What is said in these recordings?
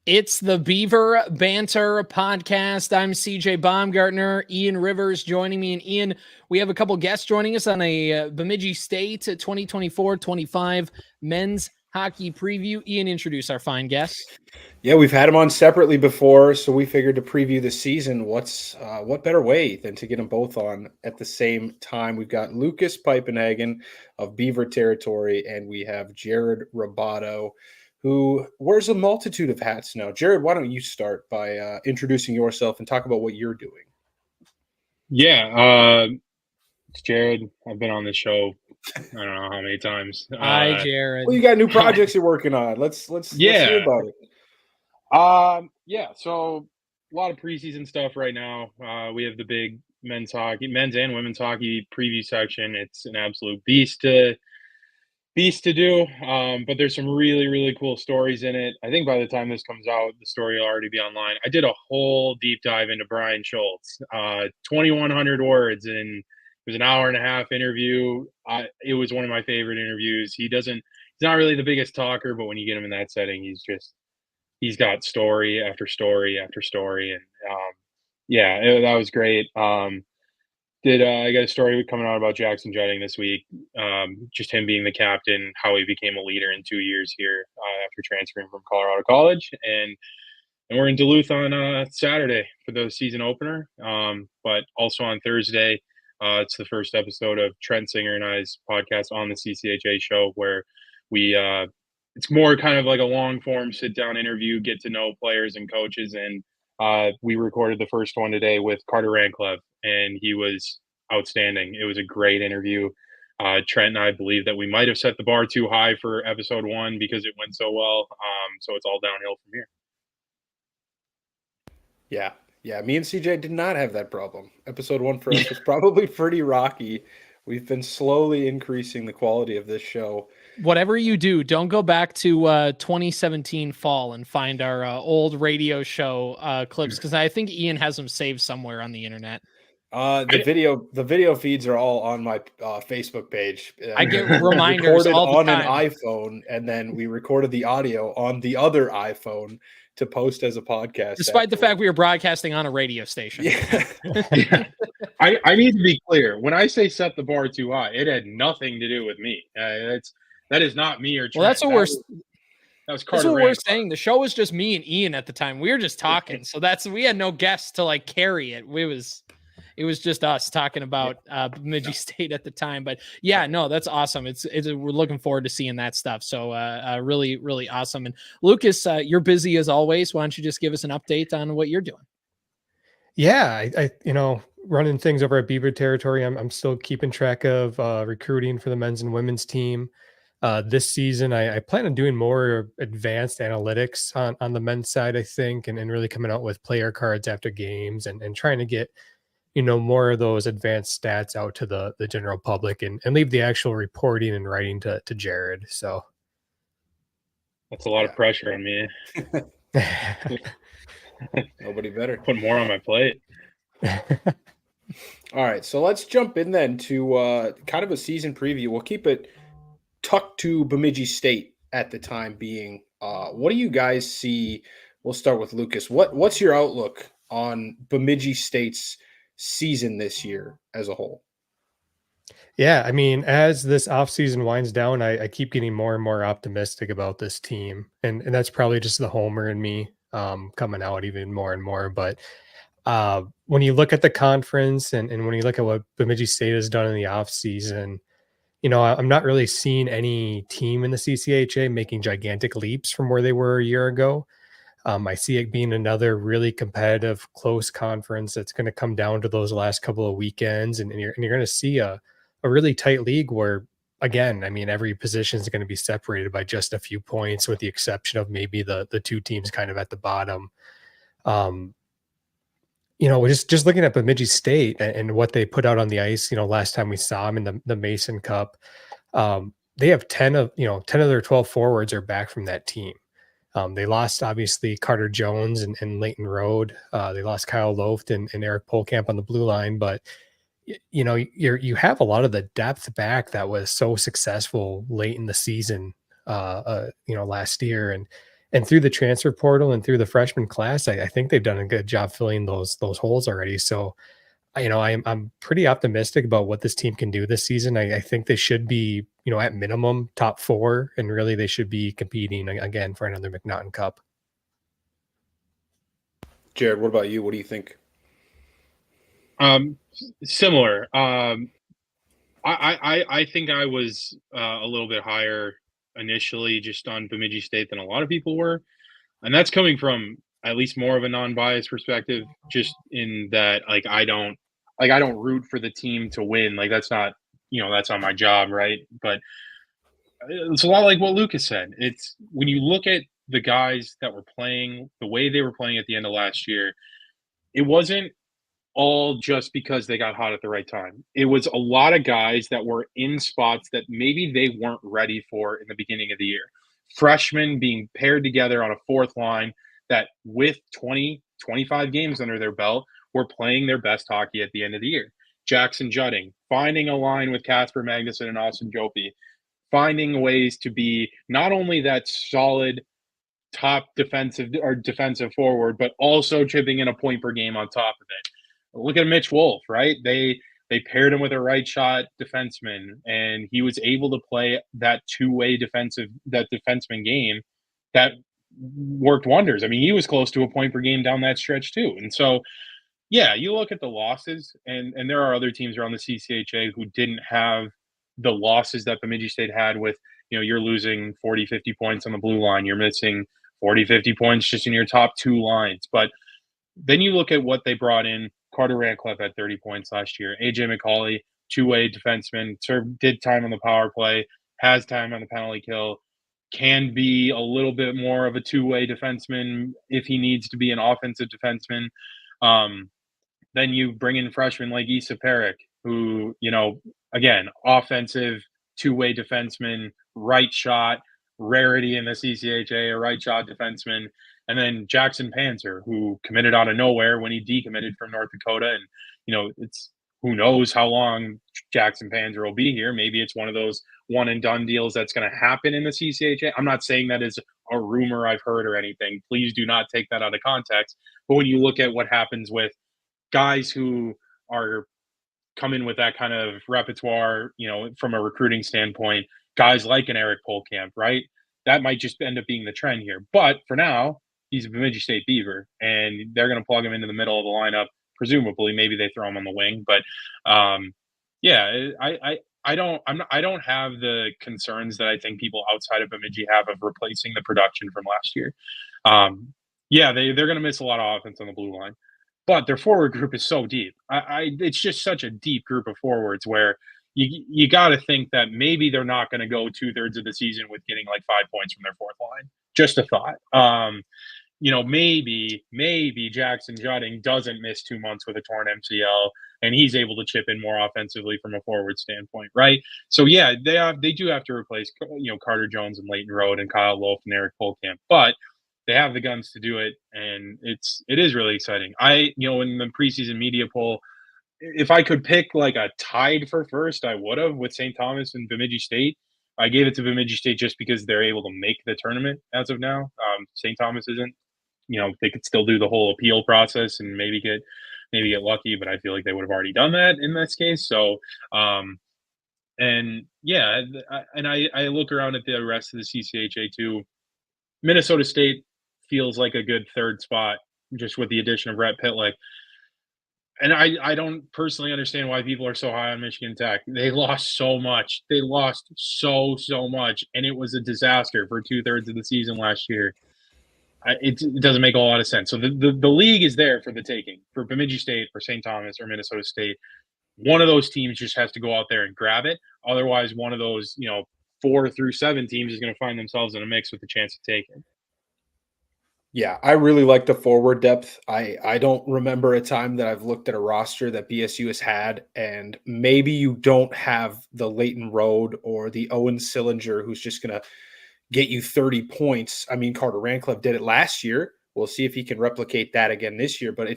It's the Beaver Banter Podcast. I'm CJ Baumgartner, Ian Rivers joining me. And Ian, we have a couple guests joining us on a Bemidji State 2024-25 men's hockey preview. Ian, introduce our fine guests. Yeah, we've had them on separately before, so we figured to preview the season. What better way than to get them both on at the same time? We've got Lucas Piepenhagen of Beaver territory, and we have Jared Rubado, who wears a multitude of hats now. Jared, why don't you start by introducing yourself and talk about what you're doing? Yeah, it's Jared. I've been on this show I don't know how many times. Hi, Jared. Well, you got new projects you're working on. Let's hear about it. So a lot of preseason stuff right now. We have the big men's and women's hockey preview section. It's an absolute beast to do. But there's some really, really cool stories in it. I think by the time this comes out, the story will already be online. I did a whole deep dive into Brian Schultz, 2,100 words, and it was an hour and a half interview. It was one of my favorite interviews. He's not really the biggest talker, but when you get him in that setting, he's got story after story after story. And that was great. I got a story coming out about Jackson Jutting this week. Just him being the captain, how he became a leader in 2 years here after transferring from Colorado College. And we're in Duluth on Saturday for the season opener. But also on Thursday, it's the first episode of Trent Singer and I's podcast on the CCHA show, where it's more kind of like a long form sit down interview, get to know players and coaches. And we recorded the first one today with Carter Ranklev, and he was outstanding. It was a great interview. Trent and I believe that we might have set the bar too high for episode 1 because it went so well. So it's all downhill from here. Yeah. Me and CJ did not have that problem. Episode 1 for us was probably pretty rocky. We've been slowly increasing the quality of this show. Whatever you do, don't go back to 2017 fall and find our old radio show clips, because I think Ian has them saved somewhere on the internet. The video feeds are all on my Facebook page. I get reminders all the time. On an iPhone, and then we recorded the audio on the other iPhone to post as a podcast. Despite the fact we were broadcasting on a radio station. Yeah. I need to be clear. When I say set the bar too high, it had nothing to do with me. That is not me or Trent. Well, that's what we're saying. The show was just me and Ian at the time. We were just talking. So we had no guests to like carry it. It was just us talking about Bemidji State at the time. But yeah, no, that's awesome. We're looking forward to seeing that stuff. So really, really awesome. And Lucas, you're busy as always. Why don't you just give us an update on what you're doing? Yeah, I running things over at Beaver territory. I'm still keeping track of recruiting for the men's and women's team. This season, I plan on doing more advanced analytics on the men's side, I think, and really coming out with player cards after games and trying to get more of those advanced stats out to the general public and leave the actual reporting and writing to Jared. So that's a lot of pressure on me. Nobody better. Put more on my plate. All right, so let's jump in then to kind of a season preview. We'll keep it tucked to Bemidji State at the time being. What do you guys see? We'll start with Lucas. What's your outlook on Bemidji State's season this year as a whole? Yeah, I mean, as this offseason winds down, I keep getting more and more optimistic about this team. And that's probably just the homer in me coming out even more and more. But when you look at the conference and when you look at what Bemidji State has done in the offseason, I'm not really seeing any team in the CCHA making gigantic leaps from where they were a year ago. I see it being another really competitive, close conference that's going to come down to those last couple of weekends. And you're going to see a really tight league where, again, I mean, every position is going to be separated by just a few points, with the exception of maybe the two teams kind of at the bottom. Just looking at Bemidji State and what they put out on the ice, last time we saw them in the Mason Cup, they have 10 of their 12 forwards are back from that team. They lost, obviously, Carter Jones and Leighton Road. They lost Kyle Loft and Eric Polkamp on the blue line. But, you have a lot of the depth back that was so successful late in the season, last year. And And through the transfer portal and through the freshman class, I think they've done a good job filling those holes already. So, I'm pretty optimistic about what this team can do this season. I think they should be, at minimum top 4, and really they should be competing again for another MacNaughton Cup. Jared, what about you? What do you think? Similar. I think I was a little bit higher initially just on Bemidji State than a lot of people were. And that's coming from at least more of a non-biased perspective, just in that, I don't root for the team to win. That's not my job. Right. But it's a lot like what Lucas said. It's when you look at the guys that were playing, the way they were playing at the end of last year, it wasn't all just because they got hot at the right time. It was a lot of guys that were in spots that maybe they weren't ready for in the beginning of the year. Freshmen being paired together on a fourth line that with 20, 25 games under their belt were playing their best hockey at the end of the year. Jackson Judding, finding a line with Casper Magnuson and Austin Jopi, finding ways to be not only that solid top defensive forward, but also chipping in a point per game on top of it. Look at Mitch Wolf, right? They paired him with a right shot defenseman, and he was able to play that two-way defenseman game that worked wonders. I mean, he was close to a point per game down that stretch too. And so, yeah, you look at the losses, and there are other teams around the CCHA who didn't have the losses that Bemidji State had with, you're losing 40, 50 points on the blue line. You're missing 40, 50 points just in your top 2 lines. But then you look at what they brought in. Carter Rancliffe had 30 points last year. AJ McCauley, two-way defenseman, did time on the power play, has time on the penalty kill, can be a little bit more of a two-way defenseman if he needs to be an offensive defenseman. Then you bring in freshmen like Issa Peric, who, again, offensive two-way defenseman, right shot, rarity in the CCHA, a right shot defenseman. And then Jackson Panzer, who committed out of nowhere when he decommitted from North Dakota. And, it's who knows how long Jackson Panzer will be here. Maybe it's one of those one and done deals that's going to happen in the CCHA. I'm not saying that is a rumor I've heard or anything. Please do not take that out of context. But when you look at what happens with guys who are coming with that kind of repertoire, from a recruiting standpoint, guys like an Eric Polkamp, right? That might just end up being the trend here. But for now, he's a Bemidji State Beaver, and they're going to plug him into the middle of the lineup. Presumably, maybe they throw him on the wing, but yeah, I don't have the concerns that I think people outside of Bemidji have of replacing the production from last year. Yeah, they're going to miss a lot of offense on the blue line, but their forward group is so deep. It's just such a deep group of forwards where you got to think that maybe they're not going to go 2/3 of the season with getting 5 points from their fourth line. Just a thought. Maybe Jackson Judding doesn't miss 2 months with a torn MCL, and he's able to chip in more offensively from a forward standpoint, right? So yeah, they do have to replace Carter Jones and Leighton Road and Kyle Loaf and Eric Polkamp, but they have the guns to do it, and it is really exciting. In the preseason media poll, if I could pick a tied for first, I would have with St. Thomas and Bemidji State. I gave it to Bemidji State just because they're able to make the tournament as of now. St. Thomas isn't. They could still do the whole appeal process and maybe get lucky, but I feel like they would have already done that in this case. So, and yeah, I look around at the rest of the CCHA too. Minnesota State feels like a good third spot just with the addition of Rhett Pitlick. And I don't personally understand why people are so high on Michigan Tech. They lost so much. They lost so much, and it was a disaster for 2/3 of the season last year. It doesn't make a lot of sense. So the league is there for the taking, for Bemidji State, for St. Thomas, or Minnesota State. One of those teams just has to go out there and grab it. Otherwise, one of those 4 through 7 teams is going to find themselves in a mix with a chance to take it. Yeah, I really like the forward depth. I don't remember a time that I've looked at a roster that BSU has had, and maybe you don't have the Leighton Road or the Owen Sillinger who's just going to get you 30 points. I mean, Carter Rancliffe did it last year. We'll see if he can replicate that again this year, but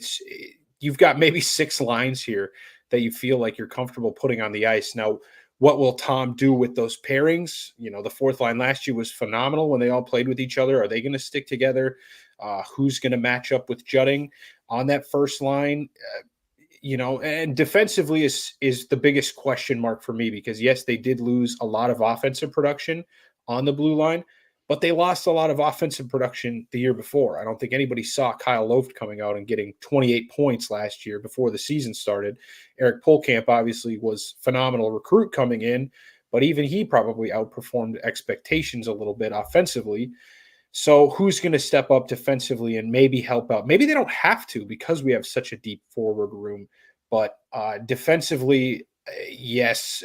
you've got maybe 6 lines here that you feel like you're comfortable putting on the ice. Now, what will Tom do with those pairings? The fourth line last year was phenomenal when they all played with each other. Are they going to stick together? Who's going to match up with Jutting on that first line? And defensively is the biggest question mark for me, because yes, they did lose a lot of offensive production on the blue line, but they lost a lot of offensive production the year before. I don't think anybody saw Kyle Loft coming out and getting 28 points last year before the season started. Eric Polkamp obviously was phenomenal recruit coming in, but even he probably outperformed expectations a little bit offensively. So who's going to step up defensively and maybe help out? Maybe they don't have to because we have such a deep forward room. But defensively, yes,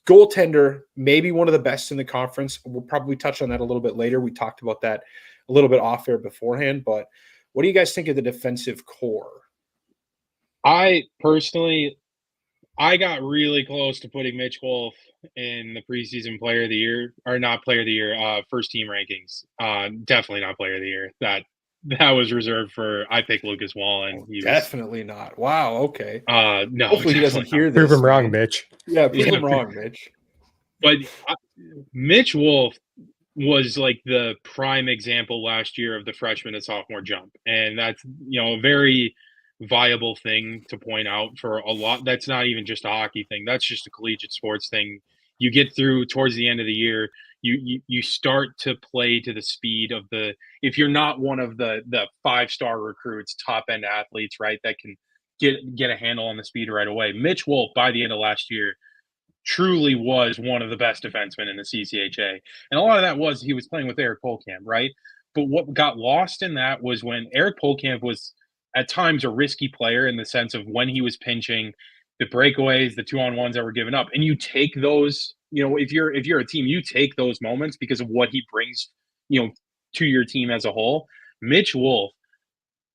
goaltender, maybe one of the best in the conference. We'll probably touch on that a little bit later. We talked about that a little bit off air beforehand. But what do you guys think of the defensive core? I got really close to putting Mitch Wolf in the preseason player of the year, or not player of the year, first team rankings. Definitely not player of the year. That was reserved for, I picked Lucas Wallen. Definitely not. Wow. Okay. No. Hopefully he doesn't hear this. Prove him wrong, Mitch. Yeah, prove him wrong, Mitch. But Mitch Wolf was like the prime example last year of the freshman to sophomore jump. And that's, a very viable thing to point out for a lot. That's not even just a hockey thing. That's just a collegiate sports thing. You get through towards the end of the year, you start to play to the speed of if you're not one of the 5-star recruits, top end athletes, right, that can get a handle on the speed right away. Mitch Wolf, by the end of last year, truly was one of the best defensemen in the CCHA. And a lot of that was he was playing with Eric Polkamp, right? But what got lost in that was when Eric Polkamp was at times a risky player in the sense of when he was pinching, the breakaways, the 2-on-1s that were given up. And you take those, if you're a team, you take those moments because of what he brings, to your team as a whole. Mitch Wolf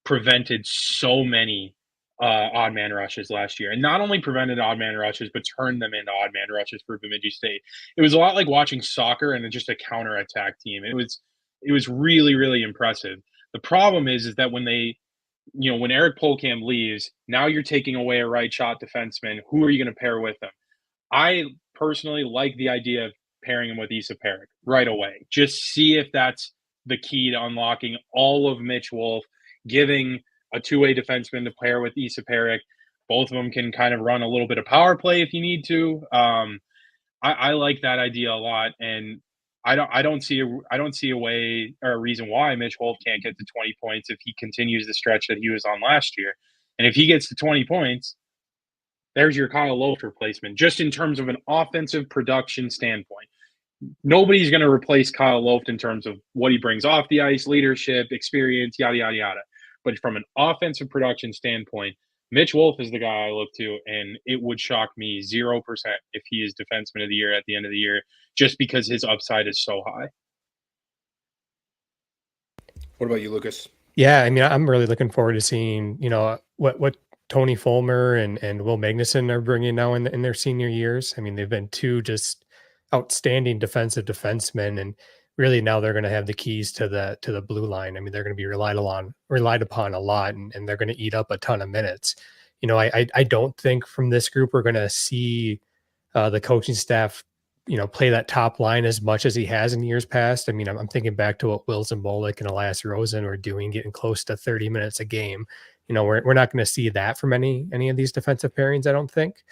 prevented so many odd man rushes last year, and not only prevented odd man rushes, but turned them into odd man rushes for Bemidji State. It was a lot like watching soccer and just a counterattack team. It was really, really impressive. The problem is that when when Eric Polkamp leaves, now you're taking away a right shot defenseman. Who are you going to pair with him? I personally like the idea of pairing him with Issa Peric right away. Just see if that's the key to unlocking all of Mitch Wolf, giving a two-way defenseman to pair with Issa Peric. Both of them can kind of run a little bit of power play if you need to. I like that idea a lot, and I don't see a way or a reason why Mitch Wolf can't get to 20 points if he continues the stretch that he was on last year. And if he gets to 20 points, there's your Kyle Loft replacement, just in terms of an offensive production standpoint. Nobody's going to replace Kyle Loft in terms of what he brings off the ice, leadership, experience, yada, yada, yada. But from an offensive production standpoint, Mitch Wolf is the guy I look to, and it would shock me 0% if he is defenseman of the year at the end of the year, just because his upside is so high. What about you, Lucas? Yeah, I mean, I'm really looking forward to seeing, what Tony Fulmer and Will Magnuson are bringing now in their senior years. I mean, they've been two just outstanding defensive defensemen, and really now they're going to have the keys to the blue line. I mean, they're going to be relied upon a lot, and they're going to eat up a ton of minutes. I don't think from this group we're going to see the coaching staff, play that top line as much as he has in years past. I mean, I'm thinking back to what Will Zambolek and Elias Rosen were doing, getting close to 30 minutes a game. We're not going to see that from any of these defensive pairings, I don't think.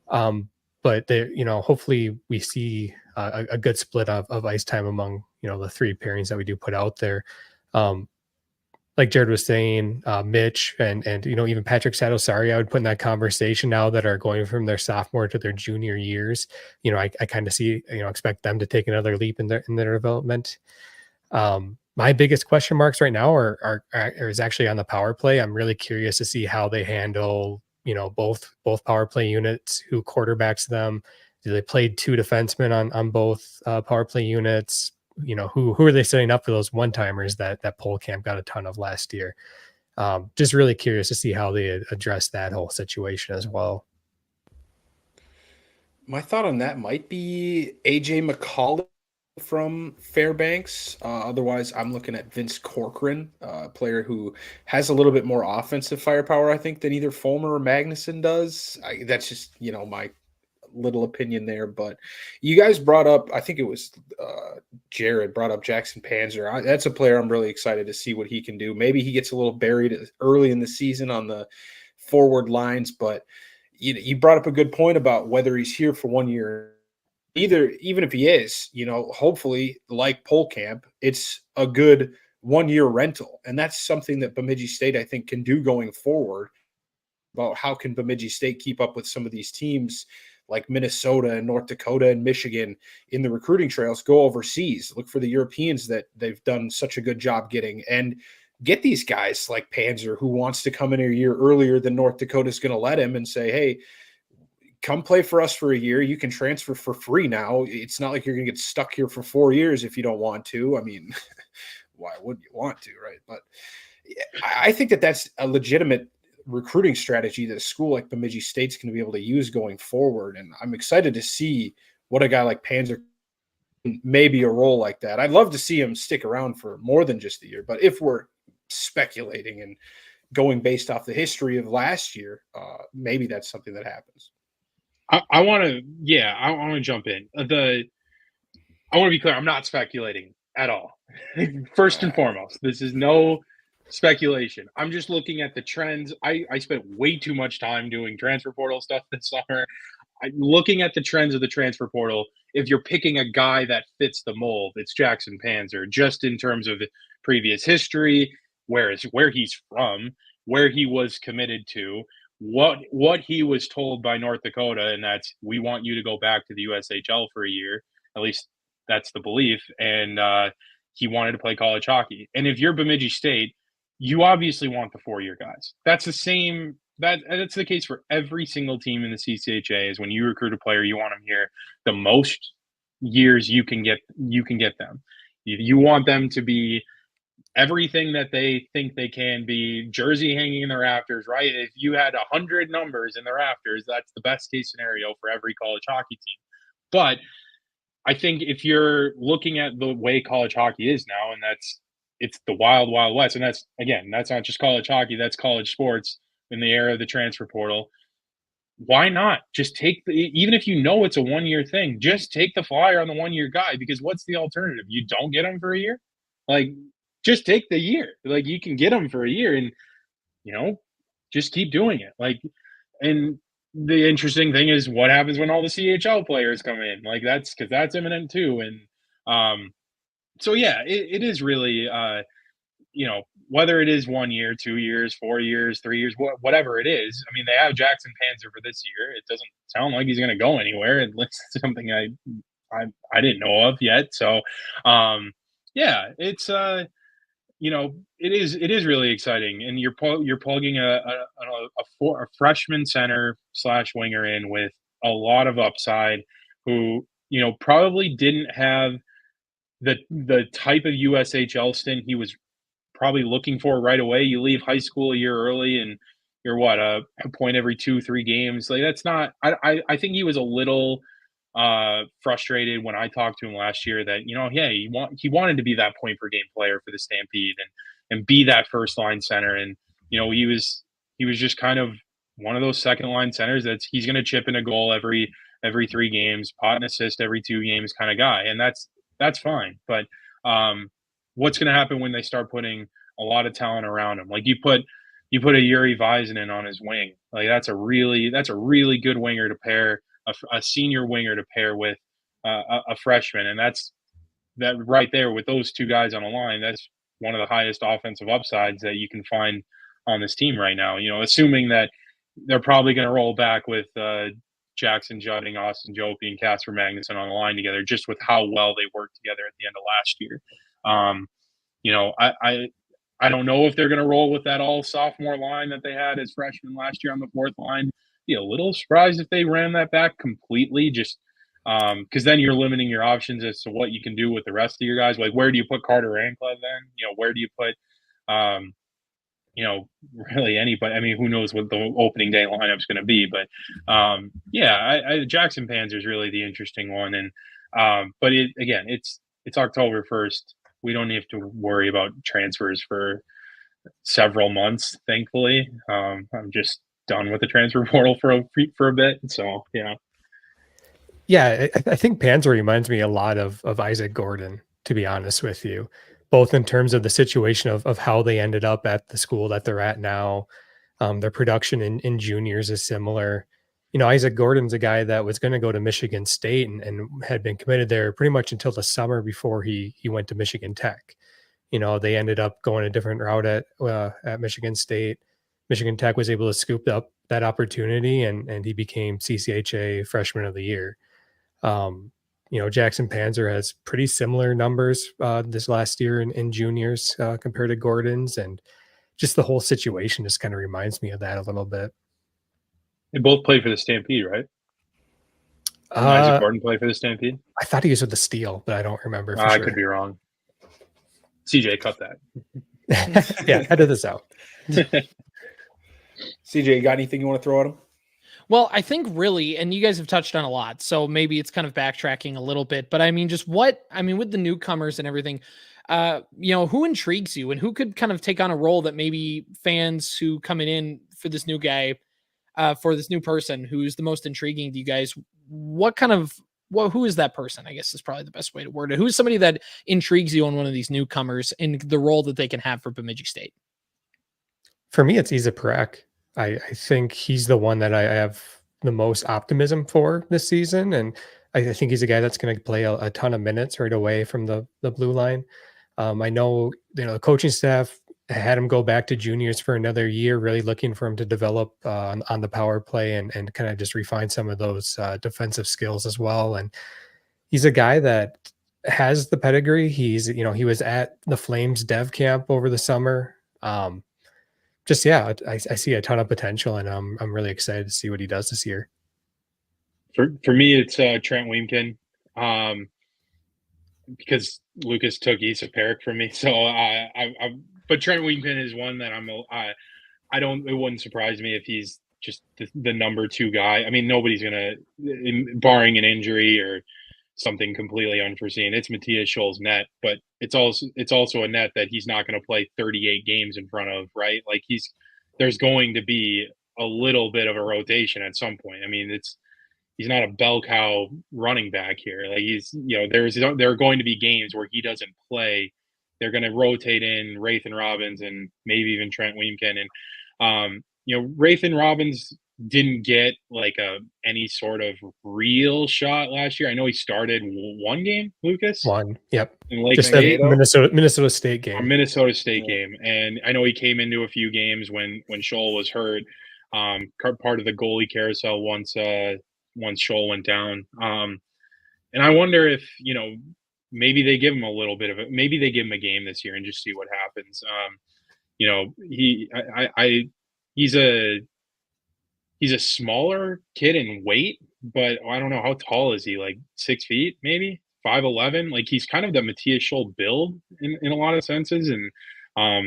But hopefully we see a good split of ice time among, the three pairings that we do put out there. Like Jared was saying, Mitch and even Patrick Sadosari, I would put in that conversation now that are going from their sophomore to their junior years. I kind of see, expect them to take another leap in their development. My biggest question marks right now is actually on the power play. I'm really curious to see how they handle, both power play units, who quarterbacks them. Do they play two defensemen on both power play units? Who are they setting up for those one-timers that Polkamp got a ton of last year? Just really curious to see how they address that whole situation as well. My thought on that might be AJ McCauley from Fairbanks. Otherwise, I'm looking at Vince Corcoran, a player who has a little bit more offensive firepower, I think, than either Fulmer or Magnuson does. That's just, my little opinion there. But you guys brought up, I think it was Jared brought up Jackson Panzer. That's a player I'm really excited to see what he can do. Maybe he gets a little buried early in the season on the forward lines, but you brought up a good point about whether he's here for 1 year. Even if he is, hopefully, like Polkamp, it's a good 1 year rental. And that's something that Bemidji State, I think, can do going forward. About how can Bemidji State keep up with some of these teams like Minnesota and North Dakota and Michigan in the recruiting trails, go overseas, look for the Europeans that they've done such a good job getting, and get these guys like Panzer, who wants to come in a year earlier than North Dakota is going to let him, and say, hey, come play for us for a year. You can transfer for free now. It's not like you're going to get stuck here for 4 years if you don't want to. I mean, why wouldn't you want to, right? But I think that that's a legitimate recruiting strategy that a school like Bemidji State's going to be able to use going forward. And I'm excited to see what a guy like Panzer, maybe a role like that. I'd love to see him stick around for more than just a year. But if we're speculating and going based off the history of last year, maybe that's something that happens. I want to jump in. I want to be clear. I'm not speculating at all. First and foremost, this is no speculation. I'm just looking at the trends. I spent way too much time doing transfer portal stuff this summer. Looking at the trends of the transfer portal, if you're picking a guy that fits the mold, it's Jackson Panzer, just in terms of previous history, where he's from, where he was committed to, what he was told by North Dakota, and that's, we want you to go back to the USHL for a year. At least that's the belief. And he wanted to play college hockey. And if you're Bemidji State, you obviously want the 4-year guys. That's the same. That's the case for every single team in the CCHA. Is when you recruit a player, you want them here the most years you can get them. You want them to be everything that they think they can be, jersey hanging in the rafters, right? If you had 100 numbers in the rafters, that's the best case scenario for every college hockey team. But I think if you're looking at the way college hockey is now, and it's the wild, wild west, and that's not just college hockey, that's college sports in the era of the transfer portal. Why not just even if it's a 1 year thing, just take the flyer on the 1 year guy, because what's the alternative? You don't get him for a year? Just take the year. You can get them for a year and, just keep doing it. And the interesting thing is what happens when all the CHL players come in. That's imminent too. And so, yeah, it is really, whether it is 1 year, 2 years, 4 years, 3 years, whatever it is. I mean, they have Jackson Panzer for this year. It doesn't sound like he's going to go anywhere. It's something I didn't know of yet. So, yeah, it's it is really exciting, and you're plugging a freshman center / winger in with a lot of upside, who probably didn't have the type of USHL stint he was probably looking for right away. You leave high school a year early, and you're a point every 2-3 games. That's not. I think he was a little frustrated when I talked to him last year that he wanted to be that point per game player for the Stampede and be that first line center, and he was just kind of one of those second line centers he's going to chip in a goal every 3 games, pot and assist every 2 games kind of guy, and that's fine. But what's going to happen when they start putting a lot of talent around him? You put a Yuri Vaisinen on his wing, that's a really good winger to pair. A senior winger to pair with a freshman, and that right there with those 2 guys on a line. That's one of the highest offensive upsides that you can find on this team right now. Assuming that they're probably going to roll back with Jackson Judding, Austin Jopi, and Casper Magnuson on the line together, just with how well they worked together at the end of last year. I don't know if they're going to roll with that all sophomore line that they had as freshmen last year on the 4th line. Be a little surprised if they ran that back completely, just because then you're limiting your options as to what you can do with the rest of your guys. Where do you put Carter Anklev then? Where do you put, really anybody? I mean, who knows what the opening day lineup's going to be? But Jackson Panzer is really the interesting one, and but it's October 1st. We don't have to worry about transfers for several months, thankfully. I'm just done with the transfer portal for a bit, so yeah. Yeah, I think Panzer reminds me a lot of Isaac Gordon, to be honest with you, both in terms of the situation of how they ended up at the school that they're at now. Their production in juniors is similar. Isaac Gordon's a guy that was going to go to Michigan State and had been committed there pretty much until the summer before he went to Michigan Tech. They ended up going a different route at Michigan State. Michigan Tech was able to scoop up that opportunity, and he became CCHA Freshman of the Year. Jackson Panzer has pretty similar numbers this last year in juniors compared to Gordon's, and just the whole situation just kind of reminds me of that a little bit. They both played for the Stampede, right? Isaac Gordon played for the Stampede? I thought he was with the Steel, but I don't remember. I could be wrong. CJ, cut that. Yeah, edit this out. CJ, you got anything you want to throw at him? Well, I think really, and you guys have touched on a lot, so maybe it's kind of backtracking a little bit, but I mean, with the newcomers and everything, who intrigues you and who could kind of take on a role that maybe fans who coming in for this new guy, for this new person, who's the most intriguing to you guys? Who is that person? I guess is probably the best way to word it. Who's somebody that intrigues you on one of these newcomers and the role that they can have for Bemidji State? For me, it's Isa Perek. I think he's the one that I have the most optimism for this season. And I think he's a guy that's going to play a ton of minutes right away from the blue line. I know, the coaching staff had him go back to juniors for another year, really looking for him to develop on the power play and kind of just refine some of those defensive skills as well. And he's a guy that has the pedigree. He was at the Flames dev camp over the summer. I see a ton of potential, and I'm really excited to see what he does this year. For me, it's Trent Weemkin, because Lucas took Isa Perek from me. So but Trent Weemkin is one that it wouldn't surprise me if he's just the number 2 guy. I mean, nobody's gonna, barring an injury or something completely unforeseen, it's Matthias Scholl's net, but it's also a net that he's not going to play 38 games in front of, right? Like there's going to be a little bit of a rotation at some point. I mean, he's not a bell cow running back here. Like there are going to be games where he doesn't play. They're going to rotate in Rathan Robbins and maybe even Trent Weemkin. And, Rathan Robbins didn't get like any sort of real shot last year. I know he started one game, Lucas. One, yep. Just the Minnesota State game. A Minnesota State game, and I know he came into a few games when Scholl was hurt. Part of the goalie carousel once Scholl went down. And I wonder if maybe they give him maybe they give him a game this year and just see what happens. He's a smaller kid in weight, but I don't know, how tall is he? Like 6 feet, maybe 5'11". Like he's kind of the Matthias Scholl build in a lot of senses. And I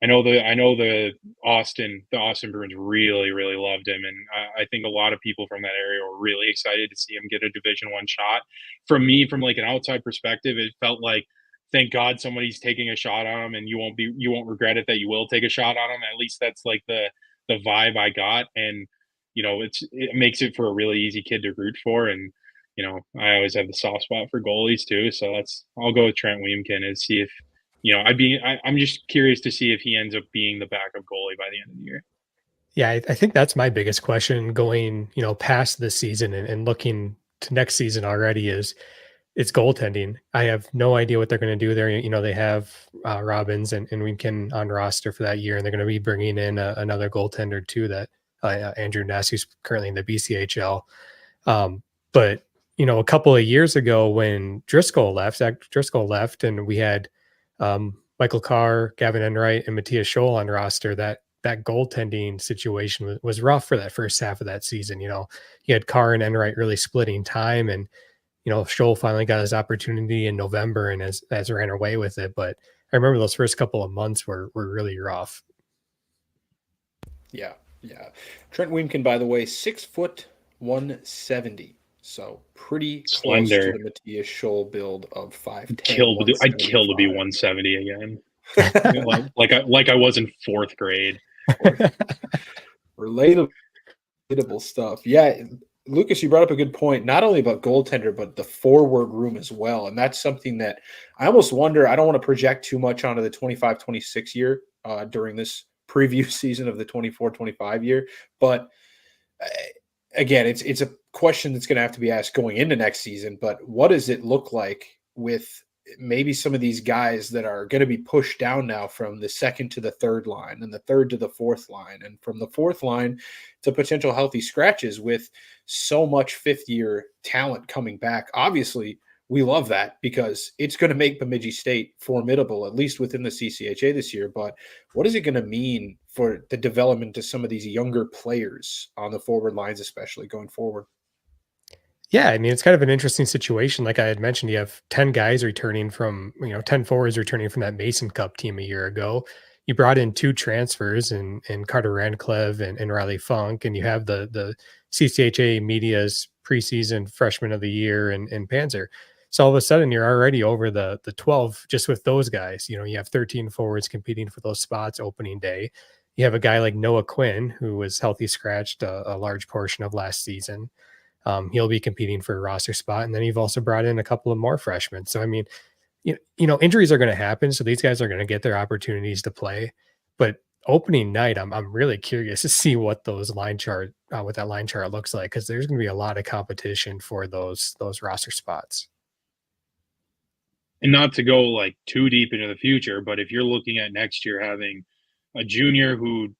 know the Austin Bruins really, really loved him. And I think a lot of people from that area were really excited to see him get a Division I shot. From like an outside perspective, it felt like, thank God somebody's taking a shot on him, and you won't regret it that you will take a shot on him. At least that's like the vibe I got. And, it makes it for a really easy kid to root for. And, I always have the soft spot for goalies too. So I'll go with Trent Weemkin and see if, I'm just curious to see if he ends up being the backup goalie by the end of the year. Yeah, I think that's my biggest question going, past this season and looking to next season already is it's goaltending. I have no idea what they're going to do there. They have Robbins and Weemkin on roster for that year, and they're going to be bringing in another goaltender too, that Andrew Ness, who's currently in the BCHL. But, a couple of years ago when Zach Driscoll left, and we had Michael Carr, Gavin Enright, and Matthias Scholl on roster, that goaltending situation was rough for that first half of that season. You had Carr and Enright really splitting time, and Scholl finally got his opportunity in November and has ran away with it. But I remember those first couple of months were really rough. Yeah. Trent Weemkin, by the way, 6 foot 170. So pretty close to the Matthias Scholl build of 5'10". I'd kill to be 170 again. like I was in 4th grade. Relatable stuff. Yeah. Lucas, you brought up a good point, not only about goaltender, but the forward room as well. And that's something that I almost wonder, I don't want to project too much onto the 25-26 year during this preview season of the 24-25 year. But again, it's a question that's going to have to be asked going into next season. But what does it look like with maybe some of these guys that are going to be pushed down now from the second to the third line and the third to the fourth line, and from the fourth line to potential healthy scratches with so much fifth-year talent coming back? Obviously, we love that because it's going to make Bemidji State formidable, at least within the CCHA this year. But what is it going to mean for the development of some of these younger players on the forward lines, especially going forward? Yeah, I mean, it's kind of an interesting situation. Like I had mentioned, you have 10 guys returning from, 10 forwards returning from that Mason Cup team a year ago. You brought in 2 transfers in Carter Ranclev and Riley Funk, and you have the CCHA media's preseason freshman of the year and Panzer. So all of a sudden you're already over the 12 just with those guys. You have 13 forwards competing for those spots opening day. You have a guy like Noah Quinn, who was healthy scratched a large portion of last season. He'll be competing for a roster spot. And then you've also brought in a couple of more freshmen. So, I mean, injuries are going to happen. So these guys are going to get their opportunities to play. But opening night, I'm really curious to see what what that line chart looks like, because there's going to be a lot of competition for those roster spots. And not to go like too deep into the future, but if you're looking at next year having a junior who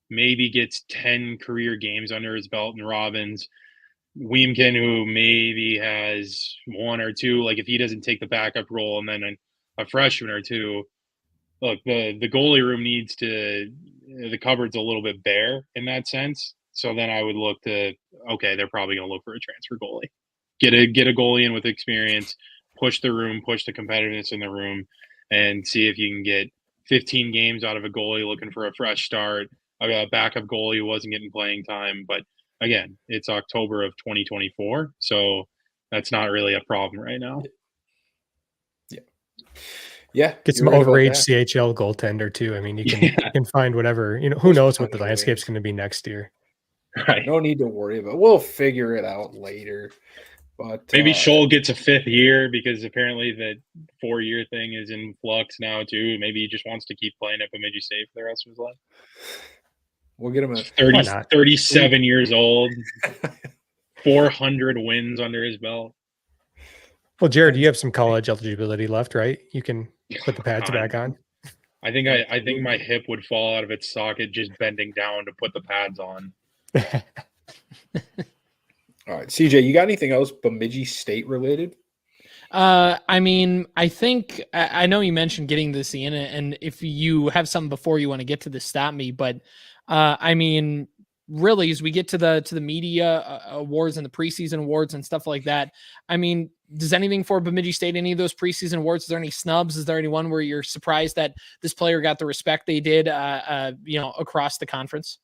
maybe gets 10 career games under his belt in Robbins, Weemkin, who maybe has 1 or 2, like if he doesn't take the backup role, and then a freshman or 2, look, the goalie room the cupboard's a little bit bare in that sense. So then I would look to, okay, they're probably going to look for a transfer goalie. Get a goalie in with experience, push the room, push the competitiveness in the room, and see if you can get 15 games out of a goalie looking for a fresh start, a backup goalie who wasn't getting playing time. But again, it's October of 2024, so that's not really a problem right now. Yeah. Get some overage CHL goaltender too. I mean, you can find whatever, who knows what the landscape's going to be next year. Right. No need to worry about it. We'll figure it out later. But maybe Scholl gets a 5th year because apparently the 4-year thing is in flux now too. Maybe he just wants to keep playing at Bemidji State for the rest of his life. We'll get him a 37 years old, 400 wins under his belt. Well, Jared, you have some college eligibility left, right? You can put the pads back on. I think my hip would fall out of its socket just bending down to put the pads on. All right, CJ, you got anything else Bemidji State related? I mean, I think I know you mentioned getting this in, and if you have something before you want to get to this, stop me. But I mean, really, as we get to the media awards and the preseason awards and stuff like that, I mean, does anything for Bemidji State, any of those preseason awards? Is there any snubs? Is there anyone where you're surprised that this player got the respect they did, across the conference?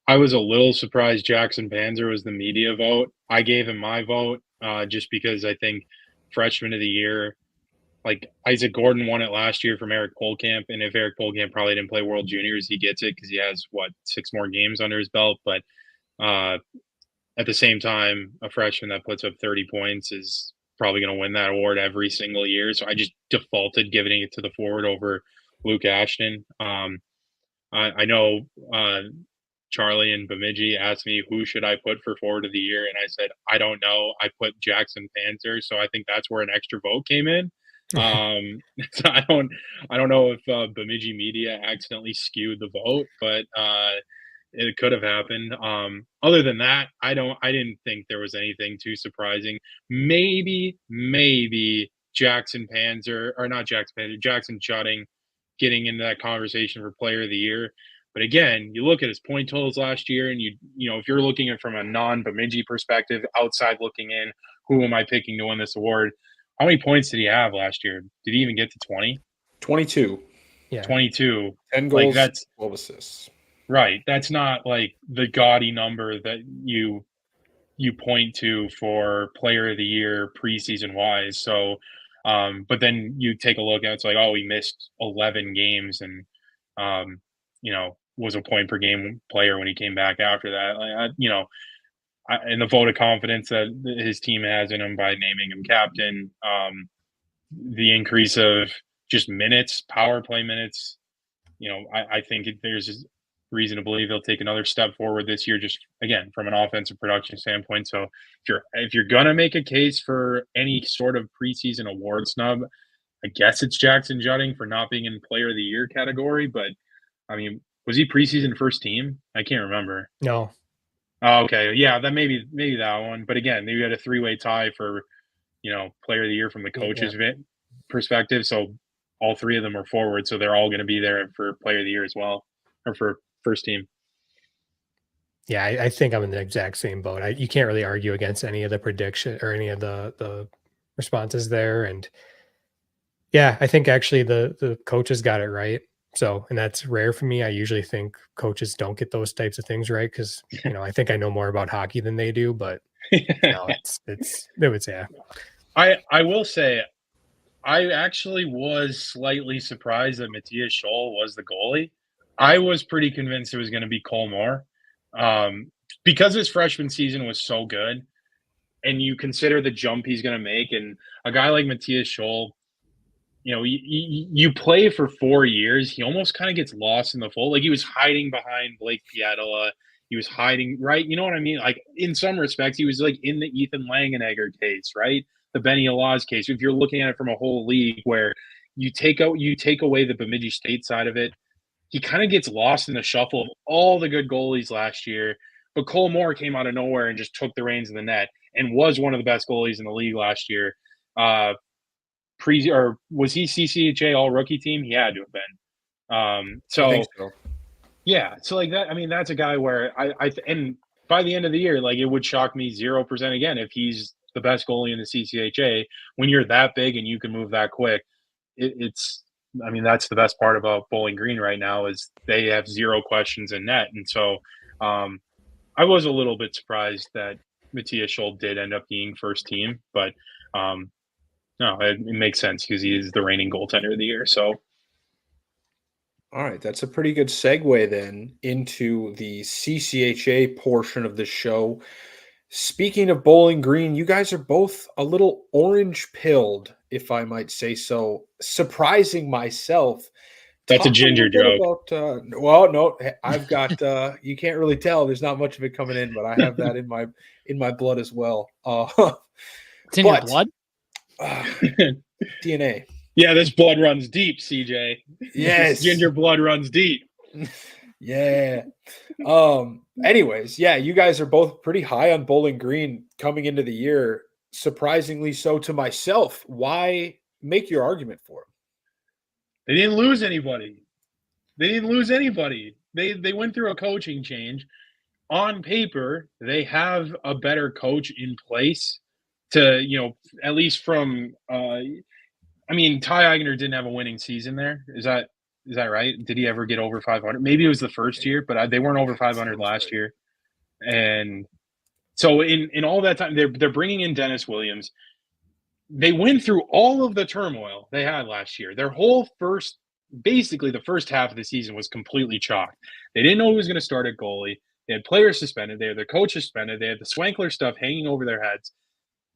I was a little surprised Jackson Panzer was the media vote. I gave him my vote just because I think freshman of the year, like Isaac Gordon won it last year from Eric Polkamp. And if Eric Polkamp probably didn't play World Juniors, he gets it because he has, 6 more games under his belt. But at the same time, a freshman that puts up 30 points is probably going to win that award every single year. So I just defaulted giving it to the forward over Luke Ashton. I know Charlie and Bemidji asked me who should I put for forward of the year, and I said I don't know. I put Jackson Panzer, so I think that's where an extra vote came in. So I don't know if Bemidji media accidentally skewed the vote, but it could have happened. Other than that, I didn't think there was anything too surprising. Maybe Jackson Panzer, or not Jackson Panzer, Jackson Jutting getting into that conversation for player of the year. But again, you look at his point totals last year, and you know, if you're looking at it from a non-Bemidji perspective, outside looking in, who am I picking to win this award? How many points did he have last year? Did he even get to 20? 22. Yeah. 22. 10 goals, 12 assists. Right. That's not like the gaudy number that you point to for player of the year preseason wise. So, but then you take a look at it, it's like, oh, he missed 11 games and, was a point per game player when he came back after that. Like, and the vote of confidence that his team has in him by naming him captain, the increase of just minutes, power play minutes, I think there's reason to believe they'll take another step forward this year, just again from an offensive production standpoint. So if you're gonna make a case for any sort of preseason award snub, I guess it's Jackson Jutting for not being in Player of the Year category. But I mean, was he preseason first team? I can't remember. No. Oh, okay, yeah, that maybe that one. But again, maybe had a 3-way tie for Player of the Year from the coaches' perspective. So all three of them are forward, so they're all going to be there for Player of the Year as well, or for first team. Yeah, I think I'm in the exact same boat. You can't really argue against any of the prediction or any of the responses there. And yeah, I think actually the coaches got it right. So, and that's rare for me. I usually think coaches don't get those types of things right because I think I know more about hockey than they do. But yeah. I will say, I actually was slightly surprised that Matthias Scholl was the goalie. I was pretty convinced it was going to be Cole Moore, because his freshman season was so good, and you consider the jump he's going to make, and a guy like Matthias Scholl, you play for 4 years, he almost kind of gets lost in the fold. Like he was hiding behind Blake Pietila. He was hiding, right? You know what I mean? Like in some respects, he was like in the Ethan Langenegger case, right? The Benny Alaz case. If you're looking at it from a whole league where you take away the Bemidji State side of it, he kind of gets lost in the shuffle of all the good goalies last year. But Cole Moore came out of nowhere and just took the reins of the net and was one of the best goalies in the league last year. Or was he CCHA all rookie team? He had to have been. I think so. Yeah. So like that, I mean, that's a guy where and by the end of the year, like it would shock me 0% again if he's the best goalie in the CCHA. When you're that big and you can move that quick, I mean, that's the best part about Bowling Green right now is they have 0 questions in net. And so I was a little bit surprised that Matthias Scholl did end up being first team, but no, it makes sense because he is the reigning goaltender of the year. So, all right, that's a pretty good segue then into the CCHA portion of the show. Speaking of Bowling Green, you guys are both a little orange-pilled, if I might say so. Surprising myself. That's a ginger joke. Well, no, I've got. You can't really tell. There's not much of it coming in, but I have that in my blood as well. It's in your blood. DNA. Yeah, this blood runs deep, CJ. Yes, ginger blood runs deep. Yeah. Anyways, yeah, you guys are both pretty high on Bowling Green coming into the year. Surprisingly so to myself. Why make your argument for them? They didn't lose anybody. They went through a coaching change. On paper, they have a better coach in place to, at least from I mean, Ty Eigner didn't have a winning season there. Is that right? Did he ever get over 500? Maybe it was the first year, but they weren't over 500 last year. And so in all that time, they're bringing in Dennis Williams. They went through all of the turmoil they had last year. Their whole basically the first half of the season was completely chalked. They didn't know who was going to start at goalie. They had players suspended. They had their coach suspended. They had the Swankler stuff hanging over their heads.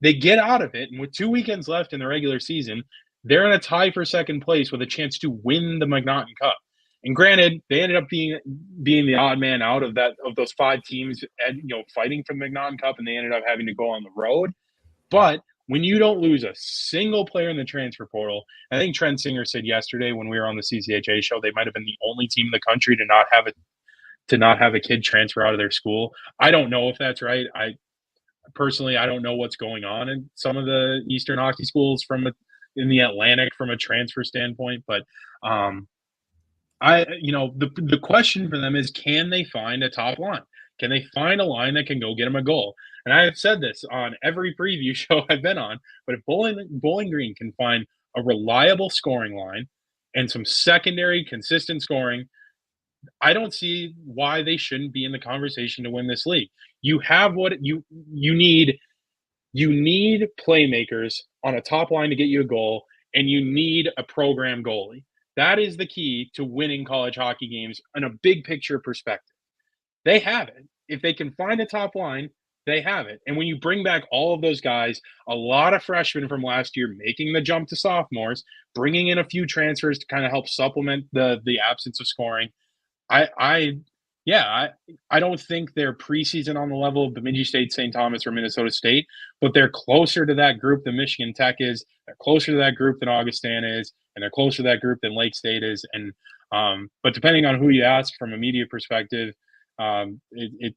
They get out of it, and with 2 weekends left in the regular season, they're in a tie for second place with a chance to win the MacNaughton Cup. And granted, they ended up being the odd man out of those 5 teams, fighting for the MacNaughton Cup, and they ended up having to go on the road. But when you don't lose a single player in the transfer portal, I think Trent Singer said yesterday when we were on the CCHA show, they might have been the only team in the country to not have a kid transfer out of their school. I don't know if that's right. Personally, I don't know what's going on in some of the Eastern hockey schools in the Atlantic from a transfer standpoint, but the question for them is, can they find a top line? Can they find a line that can go get them a goal? And I have said this on every preview show I've been on, but if Bowling Green can find a reliable scoring line and some secondary consistent scoring, I don't see why they shouldn't be in the conversation to win this league. You have what you need. You need playmakers on a top line to get you a goal, and you need a program goalie. That is the key to winning college hockey games in a big picture perspective. They have it. If they can find a top line They have it. And when you bring back all of those guys, a lot of freshmen from last year making the jump to sophomores, bringing in a few transfers to kind of help supplement the absence of scoring, I don't think they're preseason on the level of Bemidji State, St. Thomas, or Minnesota State, but they're closer to that group than Michigan Tech is. They're closer to that group than Augustana is, and they're closer to that group than Lake State is. And but depending on who you ask from a media perspective, it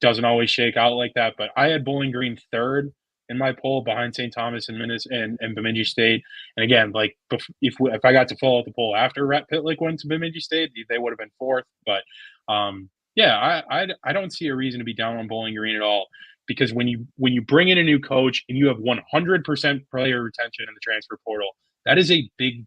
doesn't always shake out like that. But I had Bowling Green third in my poll behind St. Thomas and Bemidji State. And again, like if I got to fill out the poll after Rhett Pitlick went to Bemidji State, they would have been fourth. But I don't see a reason to be down on Bowling Green at all, because when you bring in a new coach and you have 100% player retention in the transfer portal, that is a big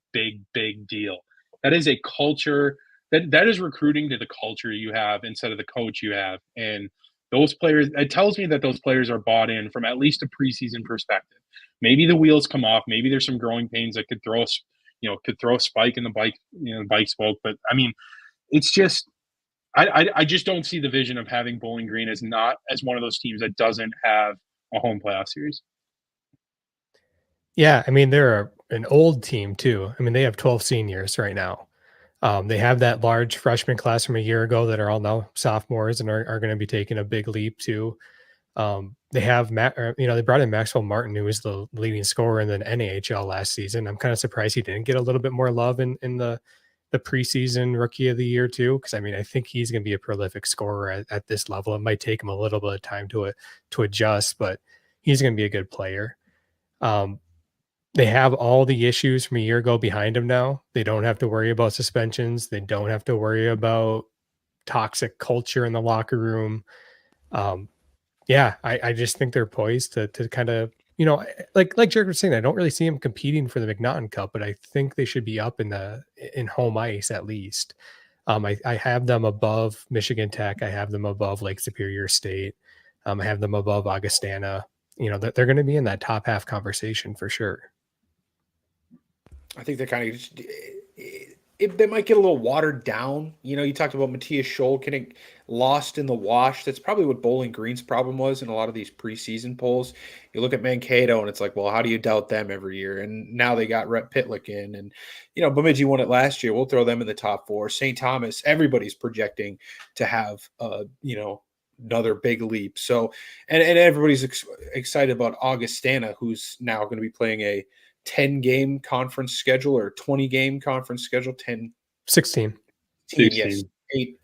deal. That is a culture that is recruiting to the culture you have instead of the coach you have. And those players, it tells me that those players are bought in from at least a preseason perspective. Maybe the wheels come off. Maybe there's some growing pains that could throw a spike in the bike spoke. But I mean, it's just, I just don't see the vision of having Bowling Green as one of those teams that doesn't have a home playoff series. Yeah, I mean, they're an old team too. I mean, they have 12 seniors right now. They have that large freshman class from a year ago that are all now sophomores and are going to be taking a big leap too. They have they brought in Maxwell Martin, who was the leading scorer in the NAHL last season. I'm kind of surprised he didn't get a little bit more love in the preseason rookie of the year too, because I mean, I think he's going to be a prolific scorer at this level. It might take him a little bit of time to adjust, but he's going to be a good player. They have all the issues from a year ago behind them now. They don't have to worry about suspensions. They don't have to worry about toxic culture in the locker room. I just think they're poised to kind of, like Jared was saying, I don't really see them competing for the MacNaughton Cup, but I think they should be up in home ice at least. I have them above Michigan Tech. I have them above Lake Superior State. I have them above Augustana. They're going to be in that top half conversation for sure. I think they're kind of they might get a little watered down. You talked about Matthias Scholl getting lost in the wash. That's probably what Bowling Green's problem was in a lot of these preseason polls. You look at Mankato and it's like, well, how do you doubt them every year? And now they got Rhett Pitlick in, and Bemidji won it last year. We'll throw them in the top four. St. Thomas, everybody's projecting to have another big leap. So, and everybody's excited about Augustana, who's now going to be playing a 10-game conference schedule or 20-game conference schedule. 16. Yes,